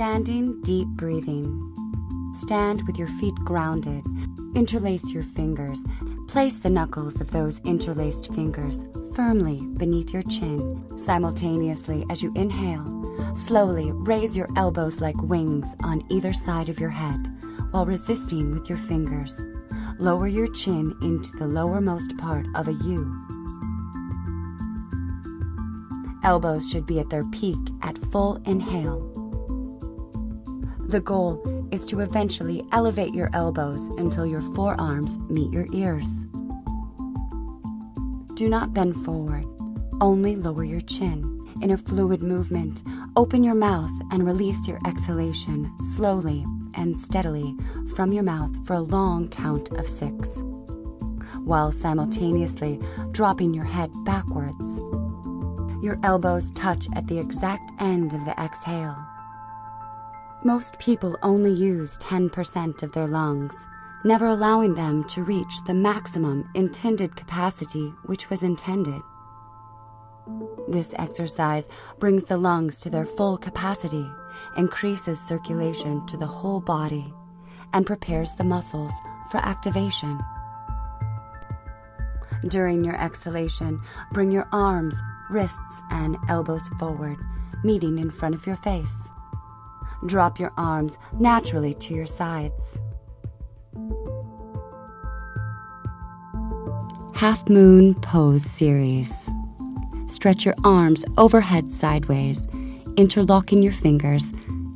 Standing deep breathing. Stand with your feet grounded. Interlace your fingers. Place the knuckles of those interlaced fingers firmly beneath your chin. Simultaneously as you inhale, slowly raise your elbows like wings on either side of your head while resisting with your fingers. Lower your chin into the lowermost part of a U. Elbows should be at their peak at full inhale. The goal is to eventually elevate your elbows until your forearms meet your ears. Do not bend forward, only lower your chin. In a fluid movement, open your mouth and release your exhalation slowly and steadily from your mouth for a long count of 6, while simultaneously dropping your head backwards. Your elbows touch at the exact end of the exhale. Most people only use 10% of their lungs, never allowing them to reach the maximum intended capacity which was intended. This exercise brings the lungs to their full capacity, increases circulation to the whole body, and prepares the muscles for activation. During your exhalation, bring your arms, wrists, and elbows forward, meeting in front of your face. Drop your arms naturally to your sides. Half Moon Pose Series. Stretch your arms overhead sideways, interlocking your fingers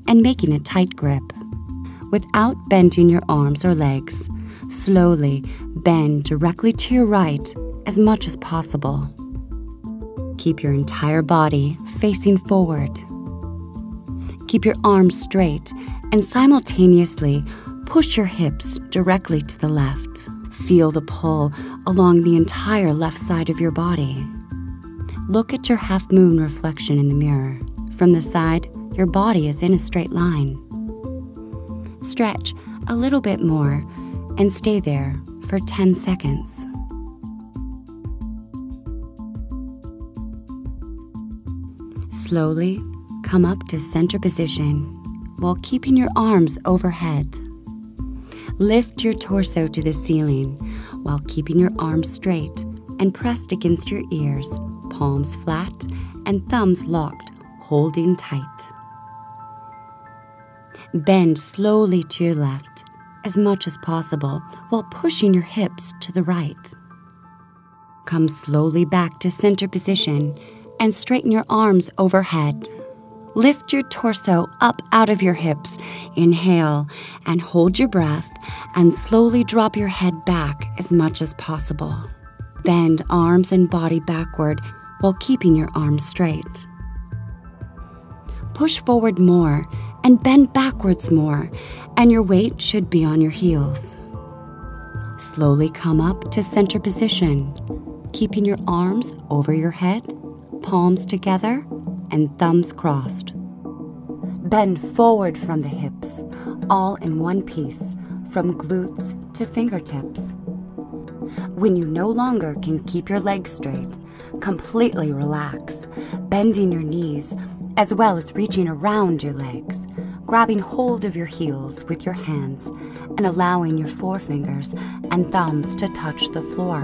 and making a tight grip. Without bending your arms or legs, slowly bend directly to your right as much as possible. Keep your entire body facing forward. Keep your arms straight and simultaneously push your hips directly to the left. Feel the pull along the entire left side of your body. Look at your half moon reflection in the mirror. From the side, your body is in a straight line. Stretch a little bit more and stay there for 10 seconds. Slowly come up to center position while keeping your arms overhead. Lift your torso to the ceiling while keeping your arms straight and pressed against your ears, palms flat and thumbs locked, holding tight. Bend slowly to your left as much as possible while pushing your hips to the right. Come slowly back to center position and straighten your arms overhead. Lift your torso up out of your hips. Inhale and hold your breath and slowly drop your head back as much as possible. Bend arms and body backward while keeping your arms straight. Push forward more and bend backwards more, and your weight should be on your heels. Slowly come up to center position, keeping your arms over your head, palms together, and thumbs crossed. Bend forward from the hips, all in one piece, from glutes to fingertips. When you no longer can keep your legs straight, completely relax, bending your knees, as well as reaching around your legs, grabbing hold of your heels with your hands, and allowing your forefingers and thumbs to touch the floor.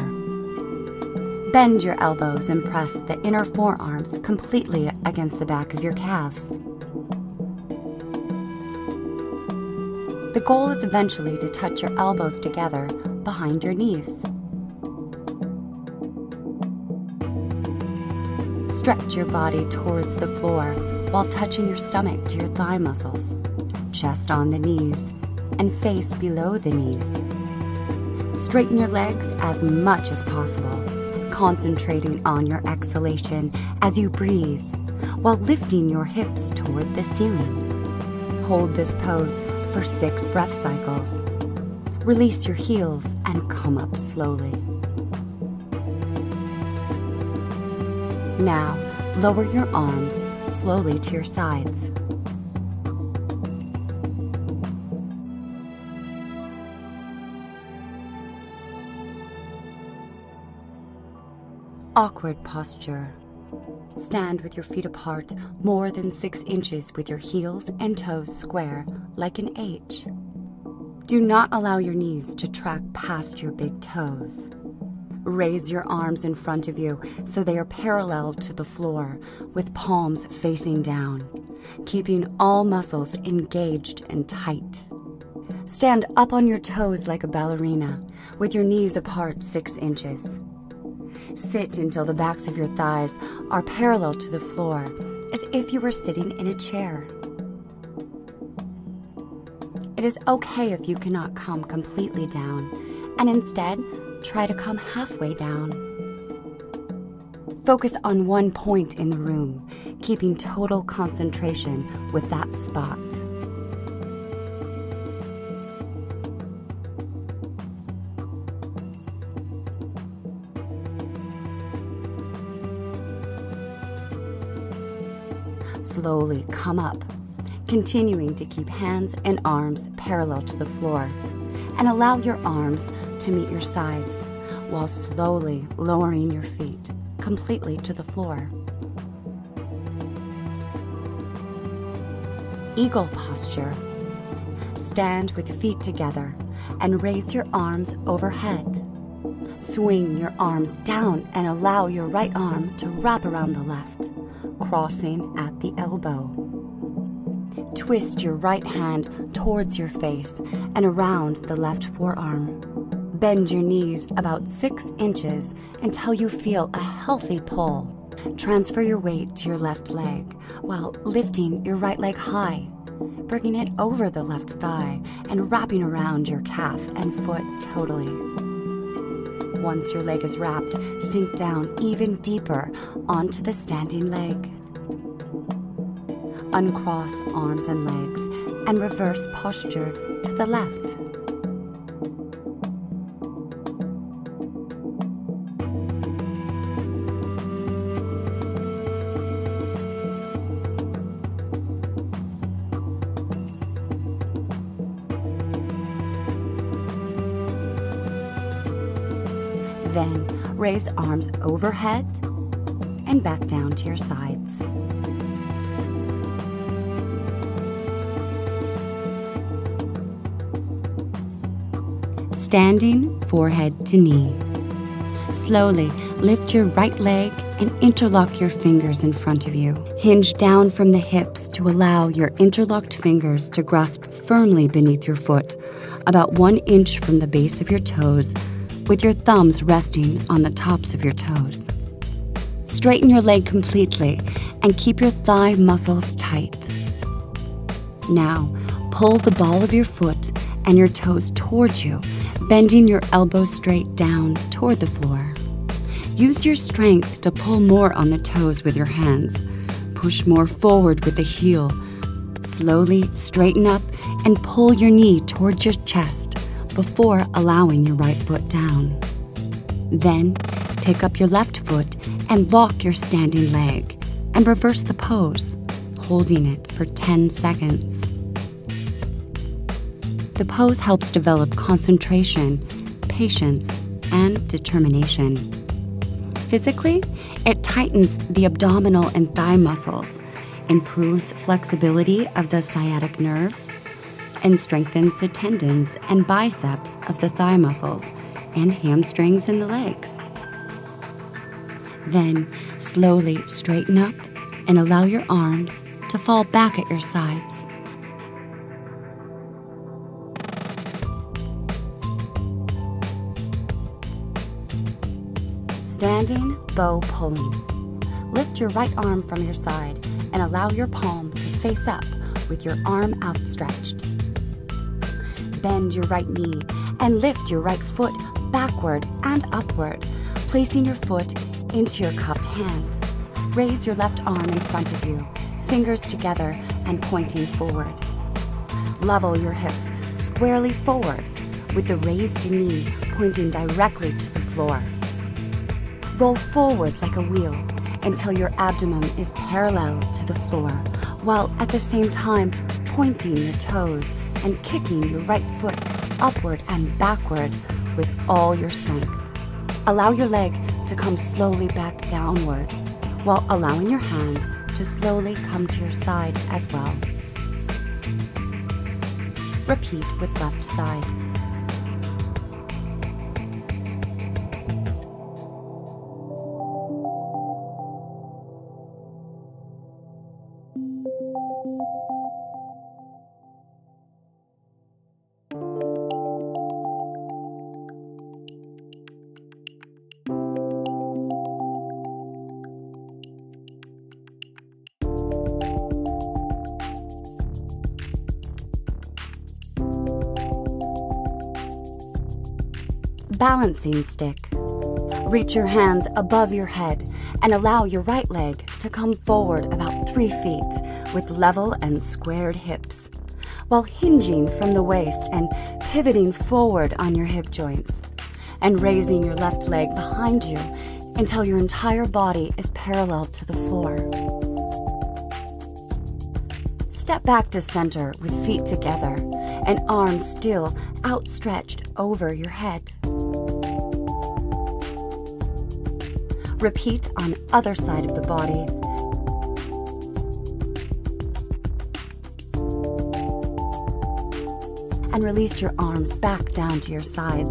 Bend your elbows and press the inner forearms completely against the back of your calves. The goal is eventually to touch your elbows together behind your knees. Stretch your body towards the floor while touching your stomach to your thigh muscles, chest on the knees, and face below the knees. Straighten your legs as much as possible, concentrating on your exhalation as you breathe, while lifting your hips toward the ceiling. Hold this pose for 6 breath cycles. Release your heels and come up slowly. Now, lower your arms slowly to your sides. Awkward posture, Stand with your feet apart more than 6 inches with your heels and toes square like an H. Do not allow your knees to track past your big toes. Raise your arms in front of you so they are parallel to the floor with palms facing down, keeping all muscles engaged and tight. Stand up on your toes like a ballerina with your knees apart 6 inches. Sit until the backs of your thighs are parallel to the floor, as if you were sitting in a chair. It is okay if you cannot come completely down, and instead, try to come halfway down. Focus on one point in the room, keeping total concentration with that spot. Slowly come up, continuing to keep hands and arms parallel to the floor, and allow your arms to meet your sides while slowly lowering your feet completely to the floor. Eagle posture. Stand with feet together and raise your arms overhead. Swing your arms down and allow your right arm to wrap around the left, crossing at the elbow. Twist your right hand towards your face and around the left forearm. Bend your knees about 6 inches until you feel a healthy pull. Transfer your weight to your left leg while lifting your right leg high, bringing it over the left thigh and wrapping around your calf and foot totally. Once your leg is wrapped, sink down even deeper onto the standing leg. Uncross arms and legs and reverse posture to the left. Then raise arms overhead and back down to your sides. Standing forehead to knee. Slowly lift your right leg and interlock your fingers in front of you. Hinge down from the hips to allow your interlocked fingers to grasp firmly beneath your foot, about 1 inch from the base of your toes, with your thumbs resting on the tops of your toes. Straighten your leg completely and keep your thigh muscles tight. Now, pull the ball of your foot and your toes towards you, bending your elbows straight down toward the floor. Use your strength to pull more on the toes with your hands. Push more forward with the heel. Slowly straighten up and pull your knee towards your chest before allowing your right foot down. Then, pick up your left foot and lock your standing leg and reverse the pose, holding it for 10 seconds. The pose helps develop concentration, patience, and determination. Physically, it tightens the abdominal and thigh muscles, improves flexibility of the sciatic nerves, and strengthens the tendons and biceps of the thigh muscles and hamstrings in the legs. Then, slowly straighten up and allow your arms to fall back at your sides. Standing bow pulling. Lift your right arm from your side and allow your palm to face up with your arm outstretched. Bend your right knee and lift your right foot backward and upward, placing your foot into your cupped hand. Raise your left arm in front of you, fingers together and pointing forward. Level your hips squarely forward with the raised knee pointing directly to the floor. Roll forward like a wheel until your abdomen is parallel to the floor, while at the same time pointing your toes and kicking your right foot upward and backward with all your strength. Allow your leg to come slowly back downward, while allowing your hand to slowly come to your side as well. Repeat with left side. Balancing stick. Reach your hands above your head and allow your right leg to come forward about 3 feet with level and squared hips, while hinging from the waist and pivoting forward on your hip joints, and raising your left leg behind you until your entire body is parallel to the floor. Step back to center with feet together and arms still outstretched over your head. Repeat on other side of the body. And release your arms back down to your sides.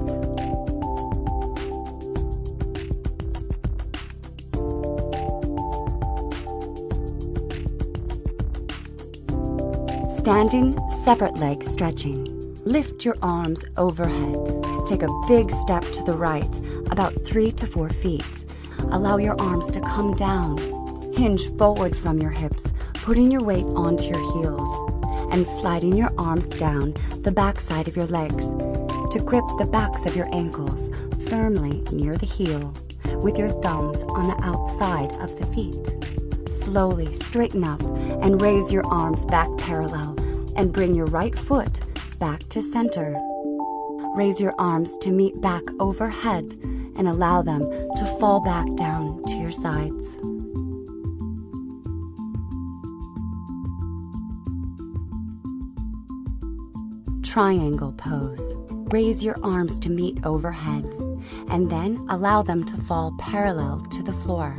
Standing separate leg stretching. Lift your arms overhead. Take a big step to the right, about 3 to 4 feet. Allow your arms to come down. Hinge forward from your hips, putting your weight onto your heels, and sliding your arms down the back side of your legs to grip the backs of your ankles firmly near the heel with your thumbs on the outside of the feet. Slowly straighten up and raise your arms back parallel and bring your right foot back to center. Raise your arms to meet back overhead and allow them to fall back down to your sides. Triangle pose. Raise your arms to meet overhead and then allow them to fall parallel to the floor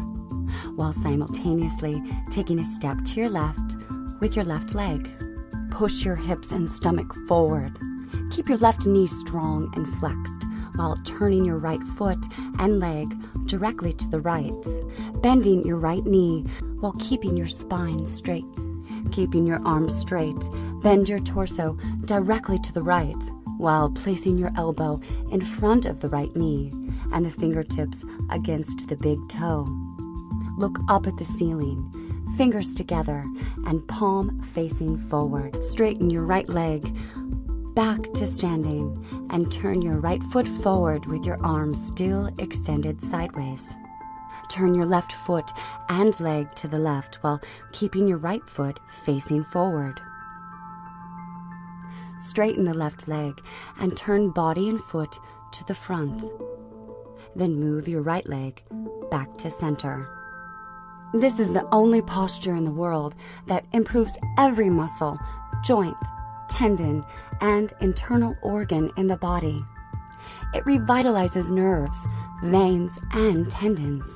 while simultaneously taking a step to your left with your left leg. Push your hips and stomach forward. Keep your left knee strong and flexed while turning your right foot and leg directly to the right, bending your right knee while keeping your spine straight. Keeping your arms straight, bend your torso directly to the right while placing your elbow in front of the right knee and the fingertips against the big toe. Look up at the ceiling, fingers together and palm facing forward. Straighten your right leg back to standing and turn your right foot forward with your arms still extended sideways. Turn your left foot and leg to the left while keeping your right foot facing forward. Straighten the left leg and turn body and foot to the front. Then move your right leg back to center. This is the only posture in the world that improves every muscle, joint, tendon, and internal organ in the body. It revitalizes nerves, veins, and tendons.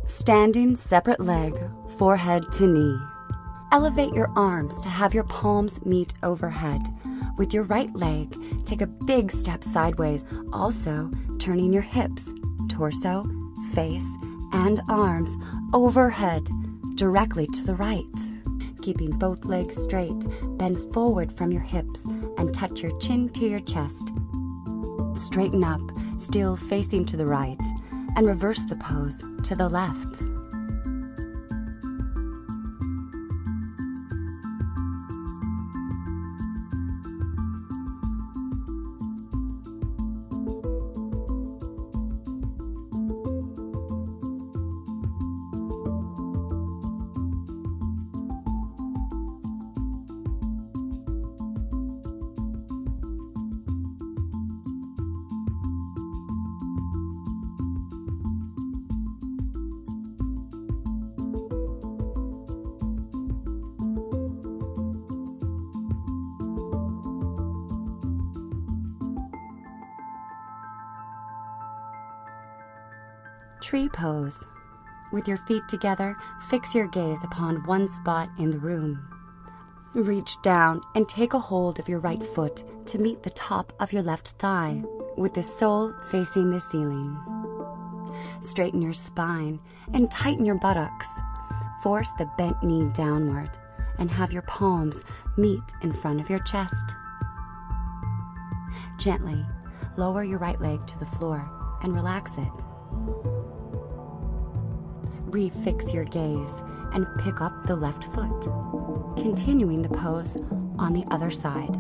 Standing separate leg, forehead to knee. Elevate your arms to have your palms meet overhead. With your right leg, take a big step sideways, also turning your hips, torso, face, and arms overhead directly to the right. Keeping both legs straight, bend forward from your hips and touch your chin to your chest. Straighten up, still facing to the right, and reverse the pose to the left. Tree pose. With your feet together, fix your gaze upon one spot in the room. Reach down and take a hold of your right foot to meet the top of your left thigh, with the sole facing the ceiling. Straighten your spine and tighten your buttocks. Force the bent knee downward and have your palms meet in front of your chest. Gently lower your right leg to the floor and relax it. Refix your gaze and pick up the left foot, continuing the pose on the other side.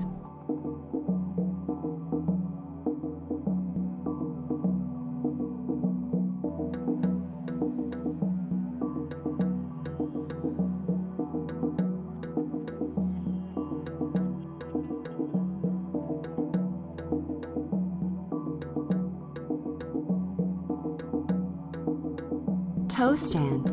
Toe stand.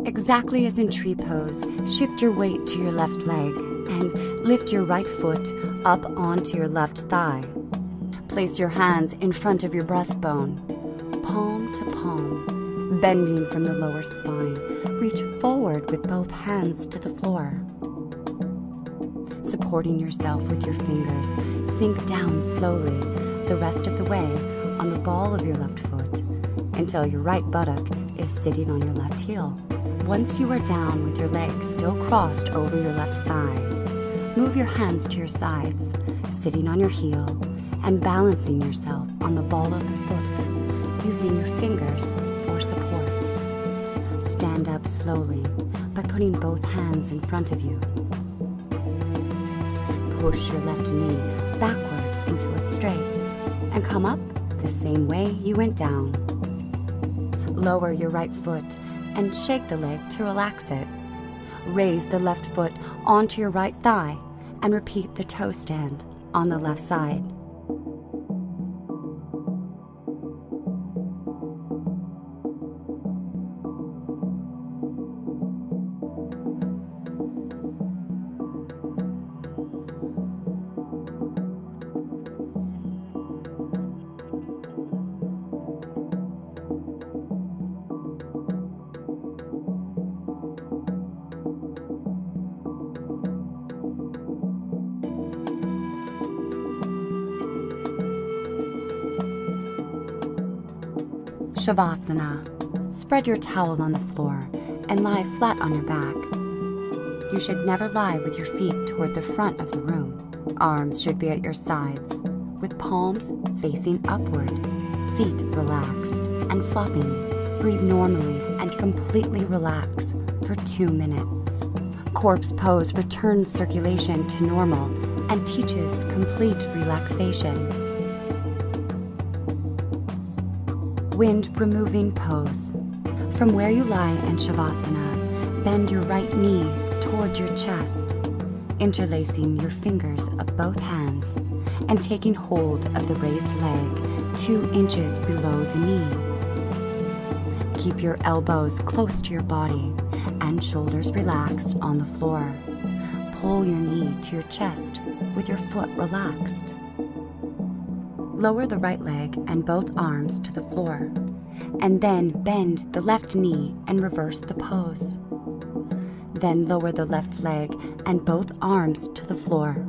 Exactly as in tree pose, shift your weight to your left leg and lift your right foot up onto your left thigh. Place your hands in front of your breastbone, palm to palm, bending from the lower spine. Reach forward with both hands to the floor. Supporting yourself with your fingers, sink down slowly the rest of the way on the ball of your left foot until your right buttock is sitting on your left heel. Once you are down with your legs still crossed over your left thigh, move your hands to your sides, sitting on your heel and balancing yourself on the ball of the foot, using your fingers for support. Stand up slowly by putting both hands in front of you. Push your left knee backward until it's straight and come up the same way you went down. Lower your right foot and shake the leg to relax it. Raise the left foot onto your right thigh and repeat the toe stand on the left side. Savasana. Spread your towel on the floor and lie flat on your back. You should never lie with your feet toward the front of the room. Arms should be at your sides, with palms facing upward, feet relaxed and flopping. Breathe normally and completely relax for 2 minutes. Corpse pose returns circulation to normal and teaches complete relaxation. Wind-removing pose. From where you lie in Savasana, bend your right knee toward your chest, interlacing your fingers of both hands and taking hold of the raised leg 2 inches below the knee. Keep your elbows close to your body and shoulders relaxed on the floor. Pull your knee to your chest with your foot relaxed. Lower the right leg and both arms to the floor, and then bend the left knee and reverse the pose. Then lower the left leg and both arms to the floor.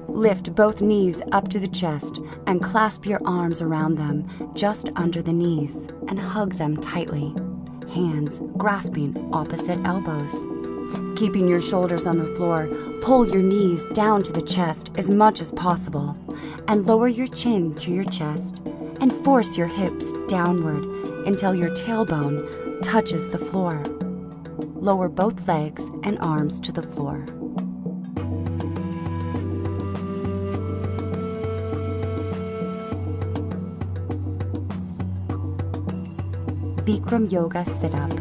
Lift both knees up to the chest and clasp your arms around them just under the knees and hug them tightly, hands grasping opposite elbows. Keeping your shoulders on the floor, pull your knees down to the chest as much as possible and lower your chin to your chest and force your hips downward until your tailbone touches the floor. Lower both legs and arms to the floor. Bikram Yoga Sit Up.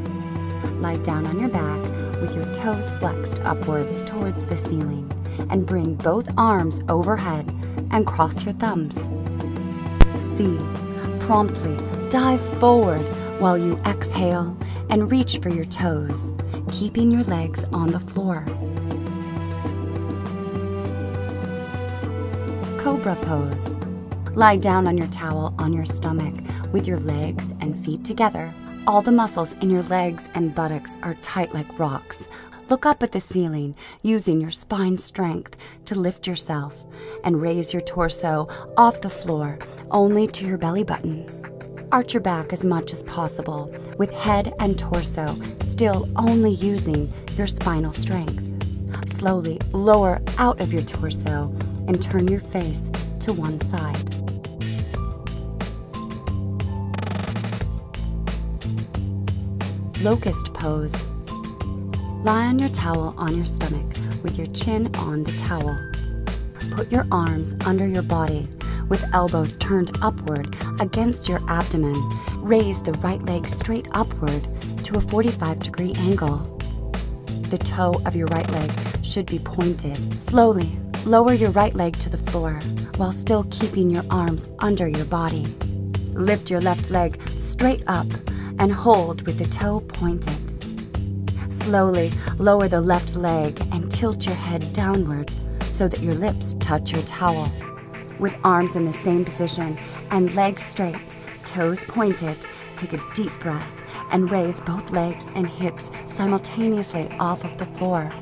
Lie down on your back with your toes flexed upwards towards the ceiling and bring both arms overhead and cross your thumbs. C. Promptly dive forward while you exhale and reach for your toes, keeping your legs on the floor. Cobra Pose. Lie down on your towel on your stomach with your legs and feet together All the muscles in your legs and buttocks are tight like rocks. Look up at the ceiling, using your spine strength to lift yourself and raise your torso off the floor only to your belly button. Arch your back as much as possible, with head and torso still only using your spinal strength. Slowly lower out of your torso and turn your face to one side. Locust Pose. Lie on your towel on your stomach with your chin on the towel. Put your arms under your body with elbows turned upward against your abdomen. Raise the right leg straight upward to a 45-degree angle. The toe of your right leg should be pointed. Slowly lower your right leg to the floor while still keeping your arms under your body. Lift your left leg straight up and hold with the toe pointed. Slowly lower the left leg and tilt your head downward so that your lips touch your towel. With arms in the same position and legs straight, toes pointed, take a deep breath and raise both legs and hips simultaneously off of the floor.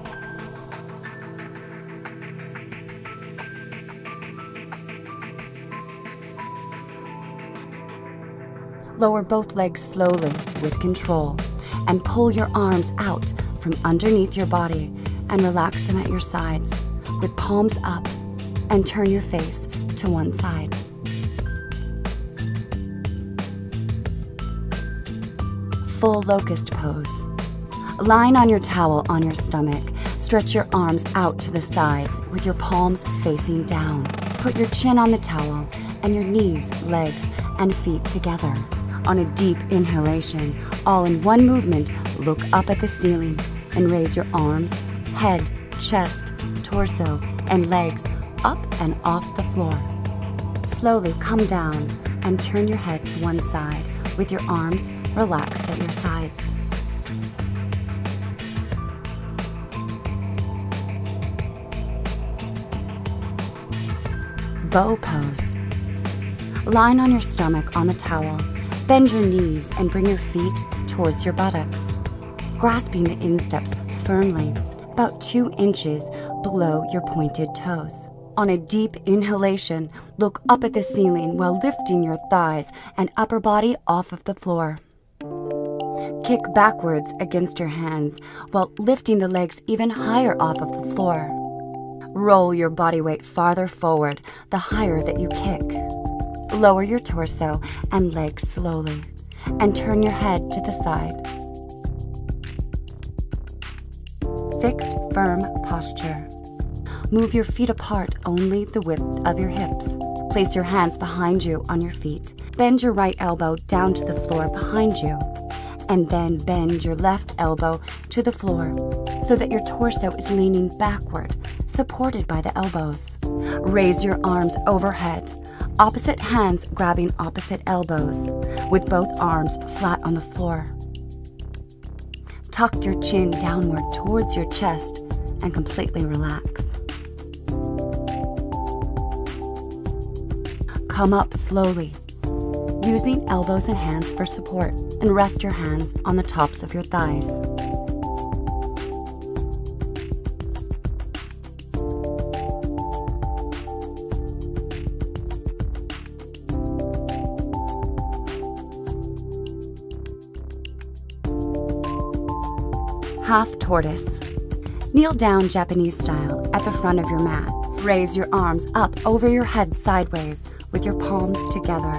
Lower both legs slowly with control and pull your arms out from underneath your body and relax them at your sides with palms up and turn your face to one side. Full Locust Pose. Lying on your towel on your stomach, stretch your arms out to the sides with your palms facing down. Put your chin on the towel and your knees, legs, and feet together. On a deep inhalation, all in one movement, look up at the ceiling and raise your arms, head, chest, torso, and legs up and off the floor. Slowly come down and turn your head to one side with your arms relaxed at your sides. Bow Pose. Lying on your stomach on the towel, bend your knees and bring your feet towards your buttocks, grasping the insteps firmly, about 2 inches below your pointed toes. On a deep inhalation, look up at the ceiling while lifting your thighs and upper body off of the floor. Kick backwards against your hands while lifting the legs even higher off of the floor. Roll your body weight farther forward the higher that you kick. Lower your torso and legs slowly and turn your head to the side. Fixed, firm posture. Move your feet apart only the width of your hips. Place your hands behind you on your feet. Bend your right elbow down to the floor behind you. And then bend your left elbow to the floor so that your torso is leaning backward, supported by the elbows. Raise your arms overhead, opposite hands grabbing opposite elbows, with both arms flat on the floor. Tuck your chin downward towards your chest and completely relax. Come up slowly, using elbows and hands for support, and rest your hands on the tops of your thighs. Half Tortoise. Kneel down Japanese style at the front of your mat. Raise your arms up over your head sideways with your palms together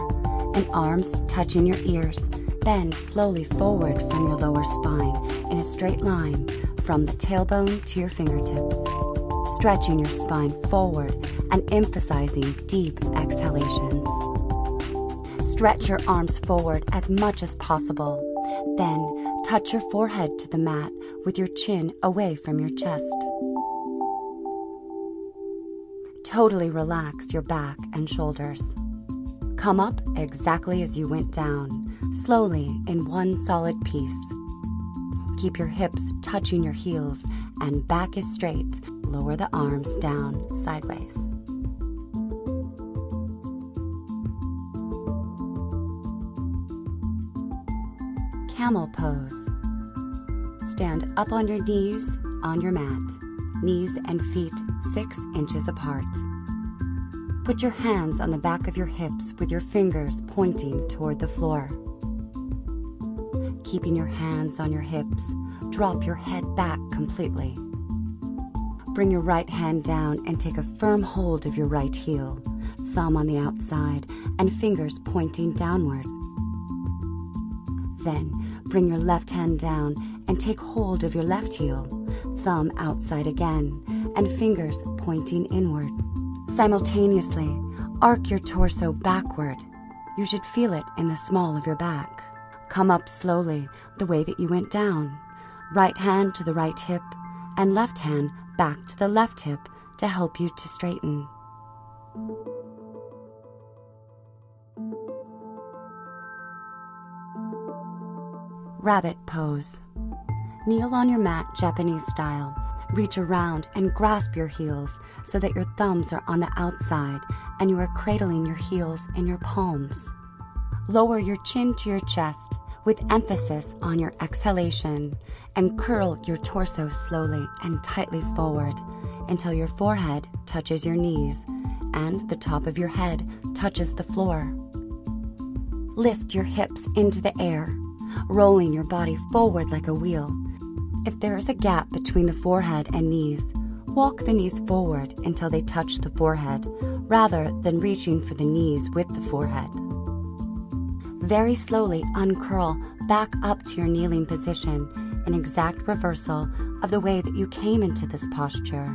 and arms touching your ears. Bend slowly forward from your lower spine in a straight line from the tailbone to your fingertips, stretching your spine forward and emphasizing deep exhalations. Stretch your arms forward as much as possible. Then touch your forehead to the mat with your chin away from your chest. Totally relax your back and shoulders. Come up exactly as you went down, slowly in one solid piece. Keep your hips touching your heels and back is straight. Lower the arms down sideways. Camel Pose. Stand up on your knees on your mat, knees and feet 6 inches apart. Put your hands on the back of your hips with your fingers pointing toward the floor. Keeping your hands on your hips, drop your head back completely. Bring your right hand down and take a firm hold of your right heel, thumb on the outside and fingers pointing downward. Then, bring your left hand down and take hold of your left heel, thumb outside again, and fingers pointing inward. Simultaneously, arc your torso backward. You should feel it in the small of your back. Come up slowly, the way that you went down. Right hand to the right hip, and left hand back to the left hip to help you to straighten. Rabbit Pose. Kneel on your mat Japanese style. Reach around and grasp your heels so that your thumbs are on the outside and you are cradling your heels in your palms. Lower your chin to your chest with emphasis on your exhalation and curl your torso slowly and tightly forward until your forehead touches your knees and the top of your head touches the floor. Lift your hips into the air, rolling your body forward like a wheel. If there is a gap between the forehead and knees, walk the knees forward until they touch the forehead, rather than reaching for the knees with the forehead. Very slowly uncurl back up to your kneeling position, an exact reversal of the way that you came into this posture.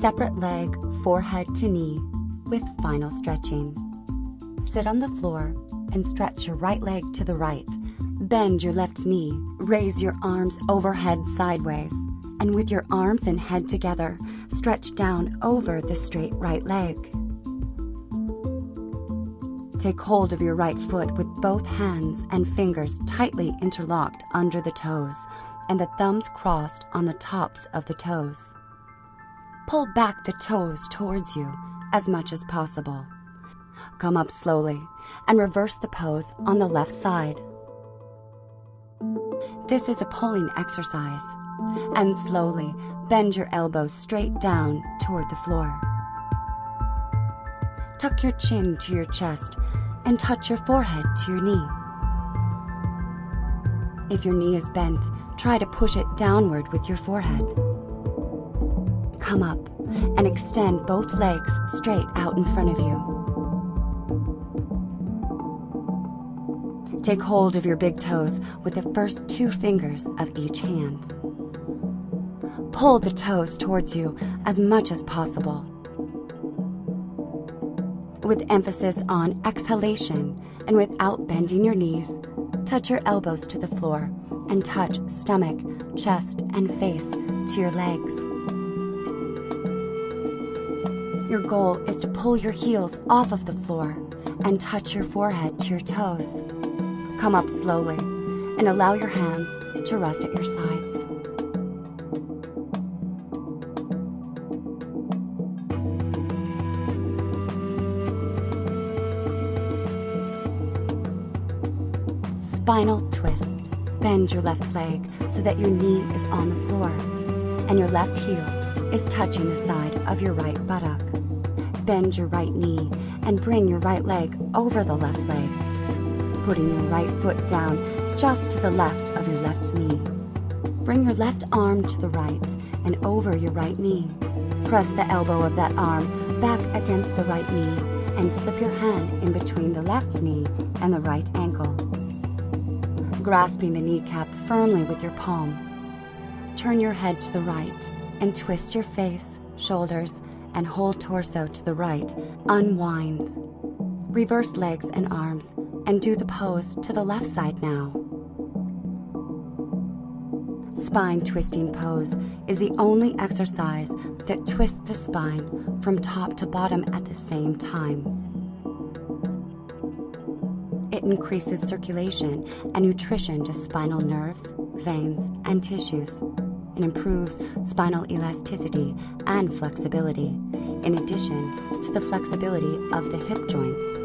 Separate leg, forehead to knee, with final stretching. Sit on the floor and stretch your right leg to the right. Bend your left knee, raise your arms overhead sideways, and with your arms and head together, stretch down over the straight right leg. Take hold of your right foot with both hands and fingers tightly interlocked under the toes, and the thumbs crossed on the tops of the toes. Pull back the toes towards you as much as possible. Come up slowly and reverse the pose on the left side. This is a pulling exercise, and slowly bend your elbows straight down toward the floor. Tuck your chin to your chest and touch your forehead to your knee. If your knee is bent, try to push it downward with your forehead. Come up and extend both legs straight out in front of you. Take hold of your big toes with the first 2 fingers of each hand. Pull the toes towards you as much as possible. With emphasis on exhalation and without bending your knees, touch your elbows to the floor and touch stomach, chest, and face to your legs. Your goal is to pull your heels off of the floor and touch your forehead to your toes. Come up slowly and allow your hands to rest at your sides. Spinal Twist. Bend your left leg so that your knee is on the floor and your left heel is touching the side of your right buttock. Bend your right knee and bring your right leg over the left leg, putting your right foot down just to the left of your left knee. Bring your left arm to the right and over your right knee. Press the elbow of that arm back against the right knee and slip your hand in between the left knee and the right ankle. Grasping the kneecap firmly with your palm, turn your head to the right and twist your face, shoulders, and whole torso to the right. Unwind. Reverse legs and arms and do the pose to the left side now. Spine twisting pose is the only exercise that twists the spine from top to bottom at the same time. It increases circulation and nutrition to spinal nerves, veins, and tissues. It and improves spinal elasticity and flexibility, in addition to the flexibility of the hip joints.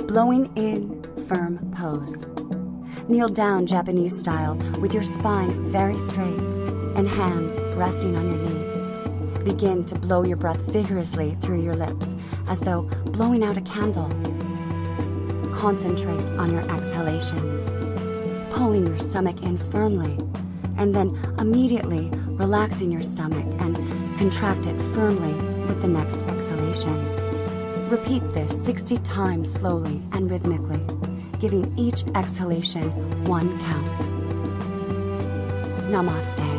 Blowing in firm pose. Kneel down Japanese style with your spine very straight and hands resting on your knees. Begin to blow your breath vigorously through your lips as though blowing out a candle. Concentrate on your exhalations, pulling your stomach in firmly, and then immediately relaxing your stomach and contract it firmly with the next exhalation. Repeat this 60 times slowly and rhythmically, giving each exhalation one count. Namaste.